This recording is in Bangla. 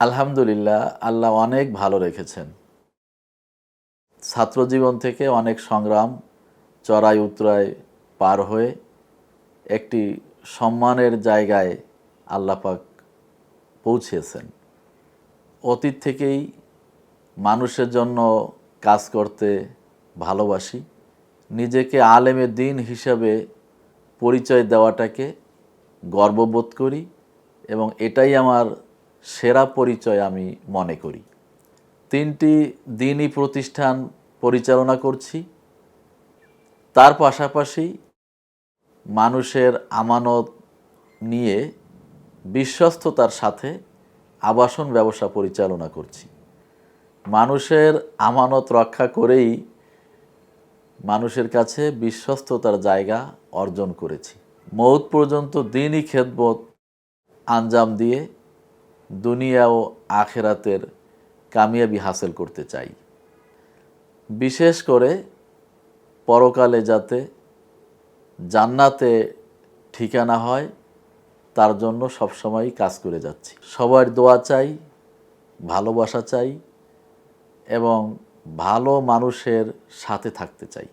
আলহামদুলিল্লাহ, আল্লাহ অনেক ভালো রেখেছেন। ছাত্রজীবন থেকে অনেক সংগ্রাম, চড়াই উতরাই পার হয়ে একটি সম্মানের জায়গায় আল্লাহ পাক পৌঁছেছেন। অতীত থেকেই মানুষের জন্য কাজ করতে ভালোবাসি। নিজেকে আলেমে দ্বীন হিসাবে পরিচয় দেওয়াটাকে গর্ববোধ করি এবং এটাই আমার সেরা পরিচয় আমি মনে করি। 3টি দ্বীনী প্রতিষ্ঠান পরিচালনা করছি। তার পাশাপাশি মানুষের আমানত নিয়ে বিশ্বস্ততার সাথে আবাসন ব্যবসা পরিচালনা করছি। মানুষের আমানত রক্ষা করেই মানুষের কাছে বিশ্বস্ততার জায়গা অর্জন করেছি। মৌত পর্যন্ত দ্বীনী খেদমত আঞ্জাম দিয়ে দুনিয়া ও আখেরাতের কামিয়াবি হাসিল করতে চাই। বিশেষ করে পরকালে যাতে জান্নাতে ঠিকানা হয় তার জন্য সবসময়ই কাজ করে যাচ্ছি। সবার দোয়া চাই, ভালোবাসা চাই এবং ভালো মানুষের সাথে থাকতে চাই।